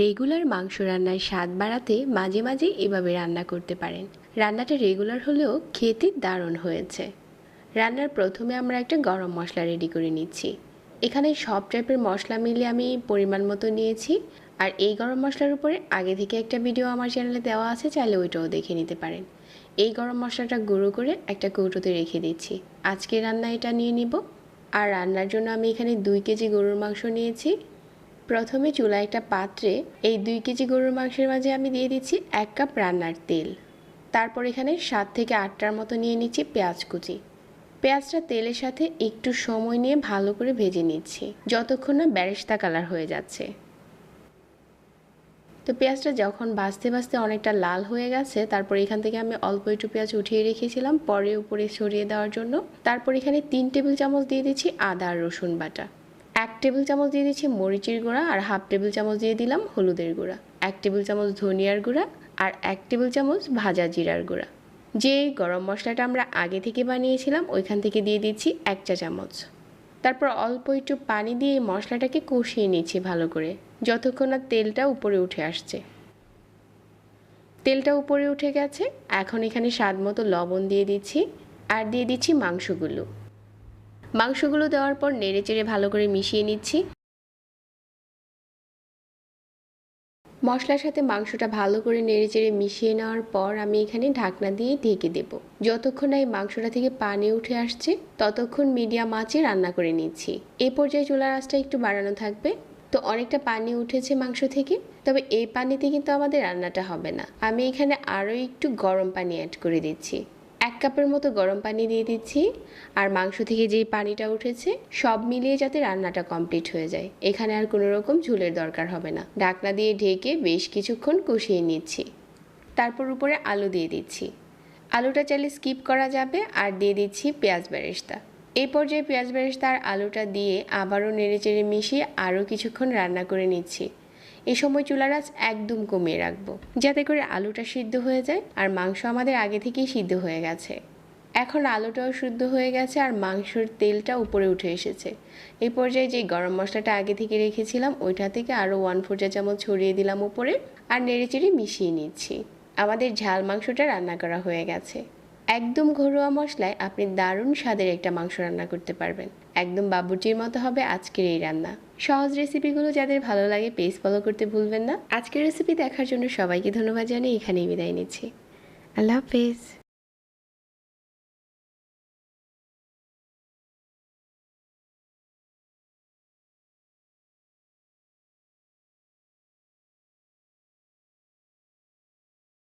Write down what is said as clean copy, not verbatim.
Regular মাংস রান্নার স্বাদ বাড়াতে মাঝে মাঝে এভাবে রান্না করতে পারেন। রান্নাটা রেগুলার হলেও খেতে দারুণ হয়েছে। রান্নার প্রথমে আমরা একটা গরম মশলা রেডি করে নিচ্ছি। এখানে সব টাইপের মশলা মিলিয়ে আমি পরিমাণ মতো নিয়েছি। আর এই গরম মশলার উপরে আগে থেকে একটা ভিডিও আমার চ্যানেলে দেওয়া আছে, চাইলে ওইটাও দেখে নিতে পারেন। এই গরম মশলাটা গুঁড়ো করে একটা কৌটোতে রেখে দিচ্ছি। আজকে রান্না এটা নিয়ে নিব। আর রান্নার জন্য আমি এখানে 2 কেজি গরুর মাংস নিয়েছি। প্রথমে চুলায় একটা পাত্রে এই 2 কেজি গরুর মাংসের মাঝে আমি দিয়ে দিচ্ছি 1 কাপ রান্নার তেল। তারপর এখানে 7 থেকে 8টার মতো নিয়ে নিচ্ছি পেঁয়াজ কুচি। পেঁয়াজটা তেলের সাথে একটু সময় নিয়ে ভালো করে ভেজে নিচ্ছি, যতক্ষণ না বেরেস্তা কালার হয়ে যাচ্ছে। তো পেঁয়াজটা যখন ভাজতে ভাজতে অনেকটা লাল হয়ে গেছে, তারপর এখান থেকে আমি অল্প একটু পেঁয়াজ উঠিয়ে রেখেছিলাম পরে উপরে ছড়িয়ে দেওয়ার জন্য। তারপর এখানে 3 টেবিল চামচ দিয়ে দিচ্ছি আদা আর রসুন বাটা, 1 টেবিল চামচ দিয়ে দিচ্ছি মরিচের গুঁড়া, আর হাফ টেবিল চামচ দিয়ে দিলাম হলুদের গুঁড়া, 1 টেবিল চামচ ধনিয়ার গুঁড়া, আর 1 টেবিল চামচ ভাজা জিরার গুঁড়া। যে গরম মশলাটা আমরা আগে থেকে বানিয়েছিলাম ওইখান থেকে দিয়ে দিচ্ছি 1 চা চামচ। তারপর অল্প একটু পানি দিয়ে মশলাটাকে কষিয়ে নিচ্ছি ভালো করে, যতক্ষণ না তেলটা উপরে উঠে আসছে। তেলটা উপরে উঠে গেছে, এখন এখানে স্বাদ মতো লবণ দিয়ে দিচ্ছি আর দিয়ে দিচ্ছি মাংসগুলো দেওয়ার পর নেড়েচেড়ে ভালো করে মিশিয়ে নিচ্ছি। মশলার সাথে মাংসটা ভালো করে নেড়েচেড়ে মিশিয়ে নেওয়ার পর আমি এখানে ঢাকনা দিয়ে ঢেকে দেব। যতক্ষণ না এই মাংসটা থেকে পানি উঠে আসছে ততক্ষণ মিডিয়াম আঁচে রান্না করে নিচ্ছি। এই পর্যায়ে চুলার আঁচটা একটু বাড়ানো থাকবে। তো অনেকটা পানি উঠেছে মাংস থেকে, তবে এই পানিতে কিন্তু আমাদের রান্নাটা হবে না। আমি এখানে আরও একটু গরম পানি অ্যাড করে দিচ্ছি। 1 কাপের মতো গরম পানি দিয়ে দিচ্ছি। আর মাংস থেকে যেই পানিটা উঠেছে সব মিলিয়ে যাতে রান্নাটা কমপ্লিট হয়ে যায়, এখানে আর কোনো রকম ঝোলের দরকার হবে না। ঢাকনা দিয়ে ঢেকে বেশ কিছুক্ষণ কষিয়ে নিচ্ছি। তারপর উপরে আলু দিয়ে দিচ্ছি। আলুটা চাইলে স্কিপ করা যাবে। আর দিয়ে দিচ্ছি পেঁয়াজ বেরেস্তা। এই পর্যায়ে পেঁয়াজ বেরেস্তা আর আলুটা দিয়ে আবারও নেড়েচেড়ে মিশিয়ে আরও কিছুক্ষণ রান্না করে নিচ্ছি। এই সময় চুলার আঁচ একদম কমিয়ে রাখবো, যাতে করে আলুটা সিদ্ধ হয়ে যায়। আর মাংস আমাদের আগে থেকেই সিদ্ধ হয়ে গেছে। এখন আলুটাও সিদ্ধ হয়ে গেছে আর মাংসের তেলটা উপরে উঠে এসেছে। এই পর্যায়ে যে গরম মশলাটা আগে থেকে রেখেছিলাম ওইটা থেকে আরও 1/4 চা চামচ ছড়িয়ে দিলাম উপরে আর নেড়েচেড়ে মিশিয়ে নিচ্ছি। আমাদের ঝাল মাংসটা রান্না করা হয়ে গেছে। একদম ঘরোয়া মশলায় আপনি দারুণ স্বাদের একটা মাংস রান্না করতে পারবেন। একদম বাবুর্চির মতো হবে আজকের এই রান্না। সহজ রেসিপিগুলো যাদের ভালো লাগে পেজ ফলো করতে ভুলবেন না। আজকের রেসিপি দেখার জন্য সবাইকে ধন্যবাদ জানিয়ে এখানেই বিদায় নিচ্ছি। আল্লাহ হাফেজ।